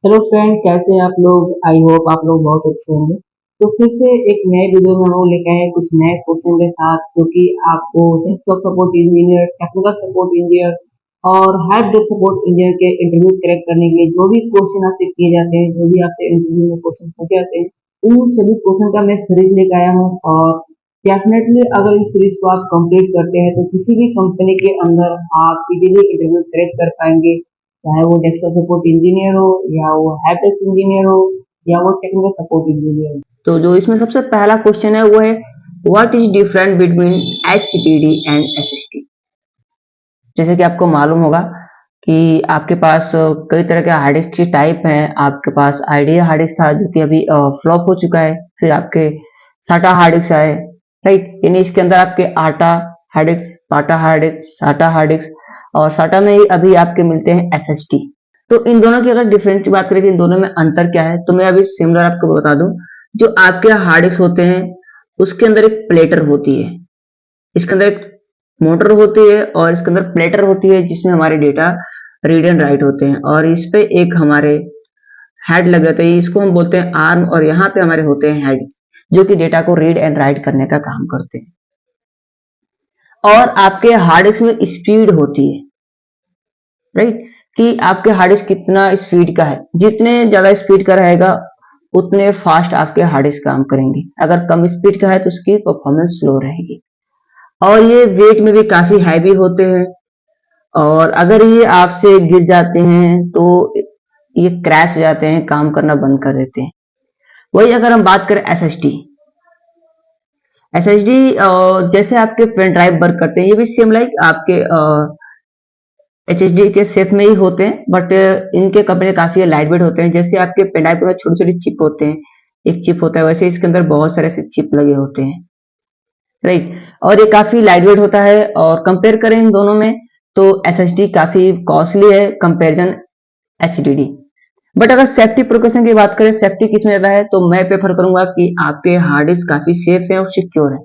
Hello friend, कैसे हैं आप लोग। आई होप आप लोग बहुत अच्छे होंगे। तो फिर से एक नए वीडियो में हम लोग लेके आए हैं कुछ नए क्वेश्चन के साथ, जो कि आपको desktop support engineer, technical support engineer और हेल्प डेस्क सपोर्ट इंजीनियर के इंटरव्यू क्रैक करने के लिए जो भी क्वेश्चन आपसे किए जाते हैं, जो भी आपसे इंटरव्यू में क्वेश्चन पूछे जाते हैं, उन सभी क्वेश्चन का मैं सीरीज लेके आया हूँ। और डेफिनेटली अगर इस सीरीज को आप कंप्लीट करते हैं तो किसी भी कंपनी के अंदर आप इजीली इंटरव्यू क्रैक कर पाएंगे, चाहे वो डेस्कटॉप सपोर्ट इंजीनियर हो, या वो हेल्प डेस्क इंजीनियर हो, या वो टेक्निकल सपोर्ट इंजीनियर हो। तो जो इसमें सबसे पहला क्वेश्चन है वो है, what is different between HDD and SSD. जैसे कि आपको मालूम होगा कि आपके पास कई तरह के हार्ड डिस्क की टाइप हैं। आपके पास आइडिया हार्ड डिस्क था जो कि अभी फ्लॉप हो चुका है, फिर आपके साटा हार्ड डिस्क आए, राइट। यानी इसके अंदर आपके आटा हार्ड डिस्क, पाटा हार्ड डिस्क, साटा हार्ड डिस्क, और साटा में ही अभी आपके मिलते हैं एसएसडी। तो इन दोनों की अगर डिफरेंस की बात करें कि इन दोनों में अंतर क्या है, तो मैं अभी सिमिलर आपको बता दूं। जो आपके हार्ड डिस्क होते हैं उसके अंदर एक प्लेटर होती है, इसके अंदर एक मोटर होती है, और इसके अंदर प्लेटर होती है जिसमें हमारे डेटा रीड एंड राइट होते हैं, और इस पे एक हमारे हेड लगे होते हैं, इसको हम बोलते हैं आर्म, और यहाँ पे हमारे होते हैं हेड, जो कि डेटा को रीड एंड राइट करने का काम करते हैं। और आपके हार्ड डिस्क में स्पीड होती है, राइट, कि आपके हार्ड डिस्क कितना स्पीड का है। जितने ज्यादा स्पीड का रहेगा उतने फास्ट आपके हार्ड डिस्क काम करेंगे। अगर कम स्पीड का है तो उसकी परफॉर्मेंस स्लो रहेगी। और ये वेट में भी काफी हैवी होते हैं, और अगर ये आपसे गिर जाते हैं तो ये क्रैश हो जाते हैं, काम करना बंद कर देते हैं। वही अगर हम बात करें एसएसडी, एसएसडी जैसे आपके पेन ड्राइव वर्क करते हैं, ये भी सेम लाइक आपके एचएसडी के शेप में ही होते हैं, बट इनके कपड़े काफी लाइट वेट होते हैं। जैसे आपके पेन ड्राइव में छोटी छोटी चिप होते हैं, एक चिप होता है, वैसे इसके अंदर बहुत सारे ऐसे चिप लगे होते हैं, राइट। और ये काफी लाइट वेट होता है। और कंपेयर करें इन दोनों में तो एसएसडी काफी कॉस्टली है कंपेरिजन एचडीडी। बट अगर सेफ्टी प्रिकॉशन की बात करें, सेफ्टी किसमें ज्यादा है, तो मैं प्रेफर करूंगा कि आपके हार्ड डिस्क काफी सेफ है और सिक्योर है।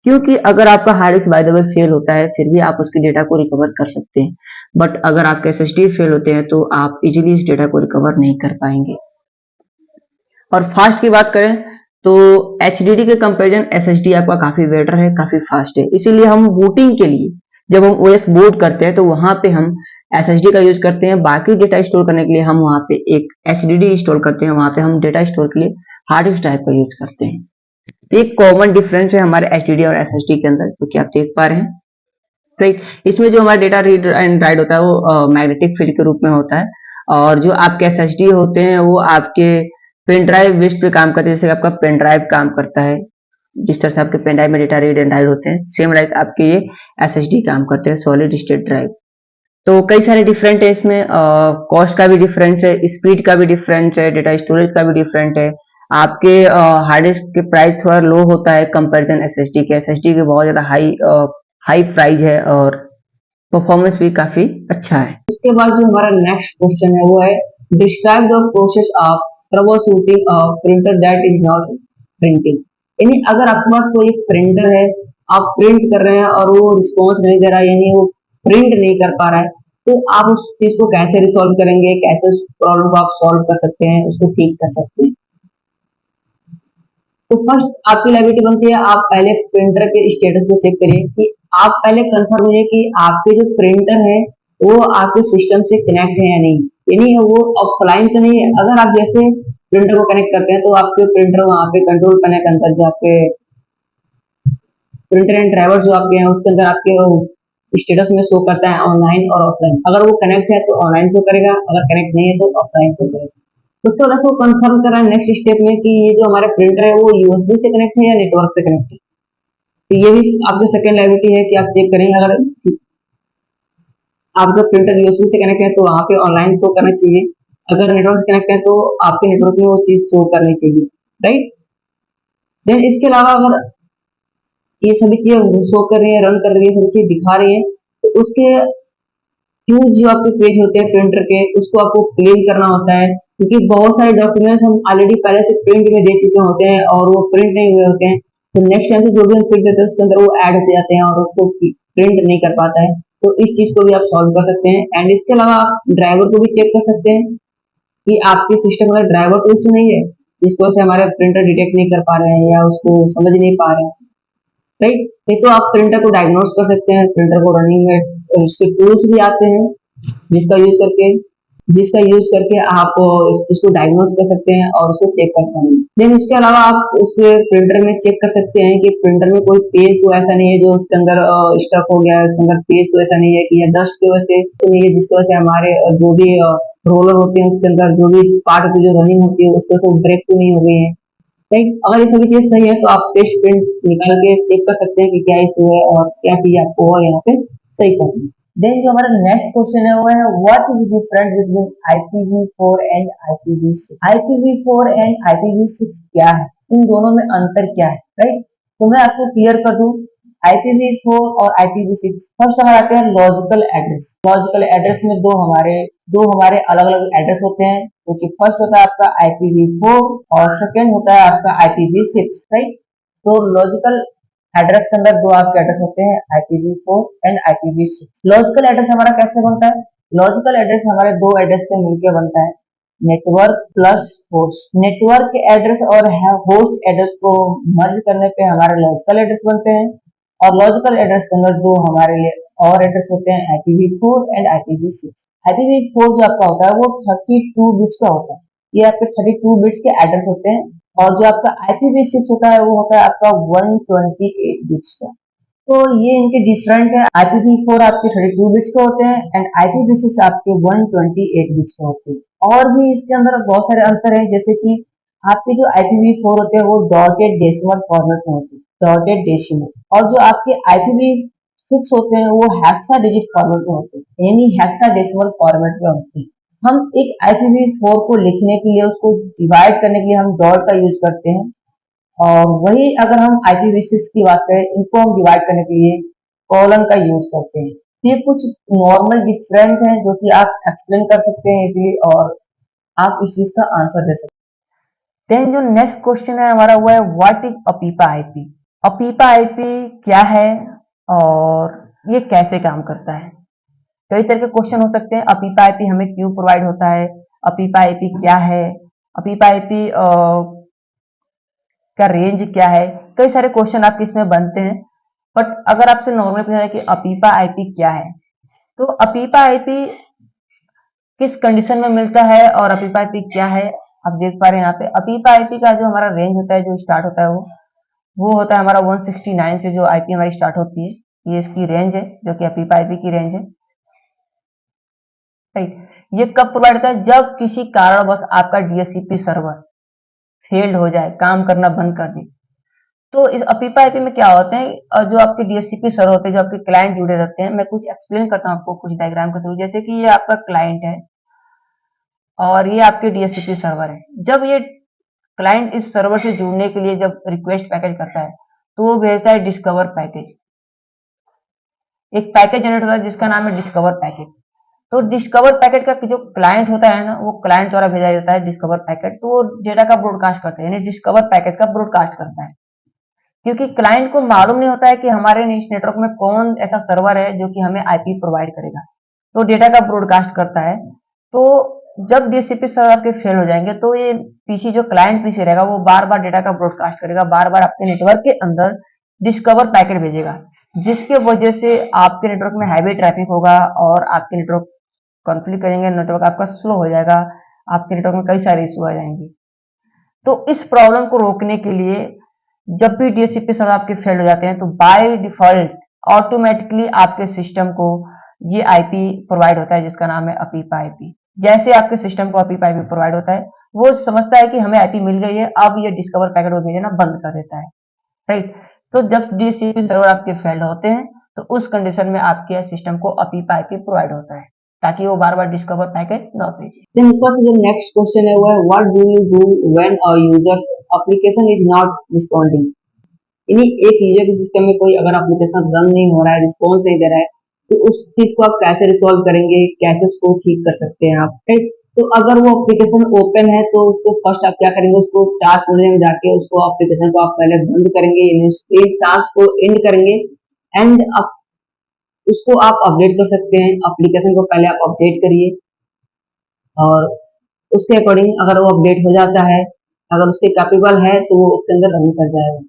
क्योंकि अगर आपका hard disk by the way fail होता है फिर भी आप उसके डेटा को रिकवर कर सकते हैं, बट अगर आपके एसएसडी फेल होते हैं तो आप इजीली इस डेटा को रिकवर नहीं कर पाएंगे। और फास्ट की बात करें तो एचडीडी के कंपैरिजन एसएसडी आपका काफी बेटर है, काफी फास्ट है। इसीलिए हम बूटिंग के लिए जब हम ओएस बूट करते हैं तो वहां पे हम एसएसडी का यूज करते हैं। बाकी डेटा स्टोर करने के लिए हम वहां पे एक एचडीडी इंस्टॉल करते हैं, वहां पे हम डेटा स्टोर के लिए हार्ड डिस्क टाइप का यूज करते हैं। तो एक कॉमन डिफरेंस है हमारे एचडीडी और एसएसडी के अंदर, जो कि आप देख पा रहे हैं, राइट। इसमें जो हमारा डेटा रीड एंड राइट होता है वो मैग्नेटिक फील्ड के रूप में होता है, और जो आपके एसएसडी होते हैं वो आपके पेन ड्राइव बेस्ड पे काम करते हैं। जैसे आपका पेन ड्राइव काम करता है, जिस तरह से आपके पेन ड्राइव में डेटा रीड एंड राइट होते हैं, सेम लाइक आपके ये एसएसडी काम करते हैं, सॉलिड स्टेट ड्राइव। तो कई सारे डिफरेंट है इसमें, कॉस्ट का भी डिफरेंस है, स्पीड का भी डिफरेंस है, डेटा स्टोरेज का भी डिफरेंट है। आपके हार्ड डिस्क के प्राइस थोड़ा लो होता है कंपैरिजन एसएसडी के। एसएसडी के बहुत ज्यादा हाई प्राइस है और परफॉर्मेंस भी काफी अच्छा है। उसके बाद जो हमारा नेक्स्ट क्वेश्चन है वो है, describe the process of trouble shooting a printer that is not printing. यानी अगर आपके पास कोई प्रिंटर है, आप प्रिंट कर रहे हैं और वो रिस्पॉन्स नहीं दे रहा है, यानी वो प्रिंट नहीं कर पा रहा है, तो आप उस चीज को कैसे रिसॉल्व करेंगे, कैसे उस प्रॉब्लम को आप सॉल्व कर सकते हैं, उसको ठीक कर सकते हैं। तो फर्स्ट आपकी लाइबिलिटी बनती है, आप पहले प्रिंटर के स्टेटस को चेक करिए कि आप पहले कंफर्म होइए कि आपके जो प्रिंटर है वो आपके सिस्टम से कनेक्ट है या नहीं, यानी वो ऑफलाइन तो नहीं है। अगर आप जैसे प्रिंटर को कनेक्ट करते हैं तो आपके प्रिंटर वहां पे कंट्रोल पैनल के अंदर जो आपके प्रिंटर एंड ड्राइवर जो आपके हैं उसके अंदर आपके स्टेटस में शो करता है ऑनलाइन और ऑफलाइन। अगर वो कनेक्ट है तो ऑनलाइन शो करेगा, अगर कनेक्ट नहीं है तो ऑफलाइन शो करेगा। उसके बाद आपको कंफर्म करना है नेक्स्ट स्टेप में कि ये जो हमारा प्रिंटर है वो यूएसबी से कनेक्ट है या नेटवर्क से कनेक्ट है। तो ये भी आपकी सेकंड लाइबिलिटी है कि आप चेक करेंगे। अगर आपका प्रिंटर यूएसबी से कनेक्ट है तो वहां पे ऑनलाइन शो करना चाहिए, अगर नेटवर्क से कनेक्ट है तो आपके नेटवर्क में वो चीज शो करनी चाहिए, राइट। देन इसके अलावा अगर ये सभी चीजें शो कर रही है, रन कर रही है, सभी चीज दिखा रही है, तो उसके यूज जो आपके पेज होते हैं प्रिंटर के, उसको आपको क्लीन करना होता है, क्योंकि बहुत सारे डॉक्यूमेंट्स हम ऑलरेडी पहले से प्रिंट में दे चुके होते हैं और वो प्रिंट नहीं हुए होते हैं। तो नेक्स्ट टाइम से जो भी हम प्रिंट देते हैं उसके अंदर वो ऐड होते जाते हैं और उसको प्रिंट नहीं कर पाता है। तो इस चीज को भी आप सॉल्व कर सकते हैं। एंड इसके अलावा आप ड्राइवर को भी चेक कर सकते हैं कि आपके सिस्टम में ड्राइवर तो इशू नहीं है जिसकी वजह से हमारे प्रिंटर डिटेक्ट नहीं कर पा रहे हैं या उसको समझ नहीं पा रहे हैं, राइट। नहीं तो आप प्रिंटर को डायग्नोस कर सकते हैं, प्रिंटर को रनिंग में उसके टूल्स भी आते हैं जिसका यूज करके जिसका यूज करके आप इसको डायग्नोस कर सकते हैं और उसको चेक कर पाएंगे। देन उसके अलावा आप उसके प्रिंटर में चेक कर सकते हैं कि प्रिंटर में कोई पेज तो ऐसा नहीं है जो उसके अंदर स्टक हो गया है, उसके अंदर पेज तो ऐसा नहीं है कि या डस्ट की वजह से तो नहीं है जिसकी वजह से हमारे जो भी रोलर होते हैं उसके अंदर जो भी पार्ट की जो रनिंग होती है उसकी वजह से ब्रेक तो नहीं हो गई है, राइट। अगर ये सभी चीज सही है तो आप टेस्ट प्रिंट निकाल के चेक कर सकते हैं कि क्या इशू है और क्या चीज आपको और यहाँ पे सही करनी है। देन जो हमारा नेक्स्ट क्वेश्चन है वो है what is different between IPv4 and IPv6। IPv4 and IPv6 क्या है, इन दोनों में अंतर क्या है, राइट। तो मैं आपको क्लियर कर दूं IPv4 और IPv6। फर्स्ट हमारे आते हैं लॉजिकल एड्रेस। लॉजिकल एड्रेस में दो हमारे अलग अलग एड्रेस होते हैं, क्योंकि फर्स्ट होता है आपका IPv4 और सेकेंड होता है आपका IPv6, राइट। तो लॉजिकल एड्रेस के अंदर दो आपके एड्रेस होते हैं IPv4 and IPv6। Logical address हमारा कैसे बनता है, लॉजिकल एड्रेस हमारे दो एड्रेस से मिलकर बनता है, network plus host. Network address और होस्ट एड्रेस को मर्ज करने पे हमारे लॉजिकल एड्रेस बनते हैं और लॉजिकल एड्रेस के अंदर दो हमारे लिए और एड्रेस होते हैं IPv4 एंड IPv6। IPv4 जो आपका होता है वो 32 बिट्स का होता है, ये आपके 32 बिट्स के एड्रेस होते हैं और जो आपका IPv6 होता है वो होता है आपका 128 बिट्स का। तो ये इनके डिफरेंट है, IPv4 आपके 32 बिट्स के होते हैं एंड IPv6 आपके 128 बिट्स के होते हैं। और भी इसके अंदर बहुत सारे अंतर हैं, जैसे कि आपके जो IPv4 होते हैं वो डॉटेड डेसिमल फॉर्मेट में होते हैं, डॉटेड डेसिमल, और जो आपके IPv6 होते हैं वो हेक्साडेसिमल फॉर्मेट में होते हैं, यानी हेक्साडेसिमल फॉर्मेट में होते हैं। हम एक IPv4 को लिखने के लिए उसको डिवाइड करने के लिए हम डॉट का यूज करते हैं और वही अगर हम IPv6 की बात करें इनको हम डिवाइड करने के लिए कॉलन का यूज करते हैं। ये कुछ नॉर्मल डिफरेंट है जो कि आप एक्सप्लेन कर सकते हैं इजीली और आप इस चीज का आंसर दे सकते हैं। देन जो नेक्स्ट क्वेश्चन है हमारा वो है व्हाट इज अपीपा आईपी। अपीपा आईपी क्या है और ये कैसे काम करता है। कई तरह के क्वेश्चन हो सकते हैं, अपीपा आईपी हमें क्यों प्रोवाइड होता है, अपीपा आईपी क्या है, अपीपा आईपी का रेंज क्या है, कई सारे क्वेश्चन आपके इसमें बनते हैं। बट अगर आपसे नॉर्मल पूछा जाए कि अपीपा आईपी क्या है, तो अपीपा आईपी किस कंडीशन में मिलता है और अपीपा आईपी क्या है, आप देख पा रहे हैं यहाँ पे अपीपा आईपी का जो हमारा रेंज होता है, जो स्टार्ट होता है वो होता है हमारा 169 से जो आईपी हमारी स्टार्ट होती है, ये इसकी रेंज है जो कि अपीपा आईपी की रेंज है, राइट। ये कब प्रोवाइड होता है, जब किसी कारणवश आपका डीएचसीपी सर्वर फेल्ड हो जाए, काम करना बंद कर दे, तो इस अपीपा आईपी में क्या होते हैं, जो आपके डीएचसीपी सर्वर होते हैं, जो आपके क्लाइंट जुड़े रहते हैं, मैं कुछ एक्सप्लेन करता हूँ आपको कुछ डायग्राम के थ्रू। जैसे कि ये आपका क्लाइंट है और ये आपके डीएचसीपी सर्वर है। जब ये क्लाइंट इस सर्वर से जुड़ने के लिए जब रिक्वेस्ट पैकेज करता है तो वो भेजता है डिस्कवर पैकेज, एक पैकेज जनरेट होता है जिसका नाम है डिस्कवर पैकेज। तो डिस्कवर पैकेट का जो क्लाइंट होता है ना, वो क्लाइंट द्वारा भेजा जाता है डिस्कवर पैकेट, तो वो डेटा का ब्रॉडकास्ट करता है, यानी डिस्कवर पैकेज का ब्रॉडकास्ट करता है। क्योंकि क्लाइंट को मालूम नहीं होता है कि हमारे इस नेटवर्क में कौन ऐसा सर्वर है जो कि हमें आईपी प्रोवाइड करेगा, तो डेटा का ब्रॉडकास्ट करता है। तो जब डीएचसीपी सर्वर आपके फेल हो जाएंगे तो ये पीसी जो क्लाइंट पीसी रहेगा वो बार बार डेटा का ब्रॉडकास्ट करेगा, बार बार आपके नेटवर्क के अंदर डिस्कवर पैकेट भेजेगा, जिसके वजह से आपके नेटवर्क में हैवी ट्रैफिक होगा और आपके नेटवर्क कॉन्फ्लिक्ट करेंगे, नेटवर्क आपका स्लो हो जाएगा, आपके नेटवर्क में कई सारे इशू आ जाएंगे। तो इस प्रॉब्लम को रोकने के लिए जब भी डीएचसीपी सर्वर आपके फेल हो जाते हैं तो बाय डिफॉल्ट ऑटोमेटिकली आपके सिस्टम को ये आईपी प्रोवाइड होता है जिसका नाम है अपीपा आईपी। जैसे आपके सिस्टम को अपीपा आईपी प्रोवाइड होता है, वो समझता है कि हमें आईपी मिल गई है, अब ये डिस्कवर पैकेट को भेजना बंद कर देता है, राइट। तो जब डीएचसीपी सर्वर आपके फेल होते हैं तो उस कंडीशन में आपके सिस्टम को अपीपा आईपी प्रोवाइड होता है ताकि वो बार बार डिस्कवर पैकेट न भेजे। देन उसका जो नेक्स्ट क्वेश्चन है वो है what do you do when a users application is not responding. यानी एक यूजर के सिस्टम में कोई अगर एप्लीकेशन रन नहीं हो रहा है, रिस्पॉन्स नहीं दे रहा है, तो उस चीज को आप कैसे रिसॉल्व करेंगे, कैसे उसको ठीक कर सकते हैं आप, राइट। तो अगर वो एप्लीकेशन ओपन है तो उसको फर्स्ट आप क्या करेंगे, उसको टास्क मैनेजर में जाके उसको एप्लीकेशन को आप पहले बंद करेंगे, टास्क को एंड करेंगे एंड आप उसको आप अपडेट कर सकते हैं। एप्लीकेशन को पहले आप अपडेट करिए और उसके अकॉर्डिंग अगर वो अपडेट हो जाता है, अगर उसके कैपेबल है तो वो उसके अंदर रन कर जाएगा।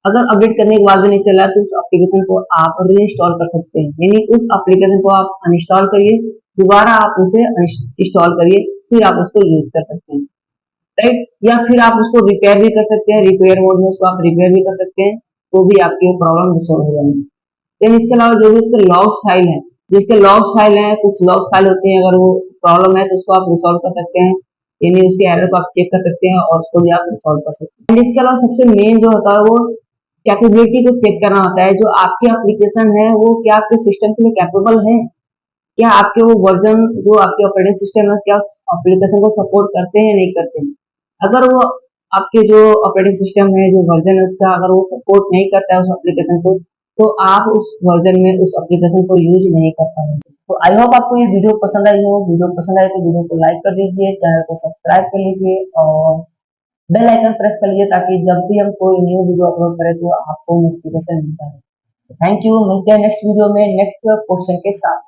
अगर अपडेट करने के बाद भी नहीं चला तो उस एप्लीकेशन को आप रीइंस्टॉल कर सकते हैं, यानी उस एप्लीकेशन को आप अनइंस्टॉल करिए, दोबारा आप उसे इंस्टॉल करिए, फिर आप उसको यूज कर सकते हैं, राइट। या फिर आप उसको रिपेयर भी कर सकते हैं, रिपेयर मोड में उसको आप रिपेयर भी कर सकते हैं, तो भी आपकी वो प्रॉब्लम रिसॉल्व हो जाएगी। देन इसके अलावा जो भी इसके लॉग्स फाइल है, जिसके लॉग्स फाइल है, कुछ लॉग्स फाइल होती है, अगर वो प्रॉब्लम है तो उसको आप रिसॉल्व कर सकते हैं, यानी उसके एरर को आप चेक कर सकते हैं और उसको भी आप रिसॉल्व कर सकते हैं। एंड इसके अलावा सबसे मेन जो होता है वो कैपेबिलिटी को चेक करना होता है, जो आपकी एप्लीकेशन है वो क्या आपके सिस्टम के लिए कैपेबल है, क्या आपके वो वर्जन जो आपके ऑपरेटिंग सिस्टम है क्या एप्लीकेशन को सपोर्ट करते हैं या नहीं करते हैं। अगर वो आपके जो ऑपरेटिंग सिस्टम है, जो वर्जन है उसका अगर वो सपोर्ट नहीं करता है उस एप्लीकेशन को, तो आप उस वर्जन में उस एप्लीकेशन को यूज नहीं कर पाएंगे। तो आई होप आपको ये वीडियो पसंद आई हो। वीडियो पसंद आए तो वीडियो को लाइक कर दीजिए, चैनल को सब्सक्राइब कर लीजिए और बेल आइकन प्रेस कर लीजिए, ताकि जब भी हम कोई न्यू वीडियो अपलोड करें तो आपको नोटिफिकेशन मिलता है। थैंक यू, मिलते हैं नेक्स्ट वीडियो में नेक्स्ट क्वेश्चन के साथ।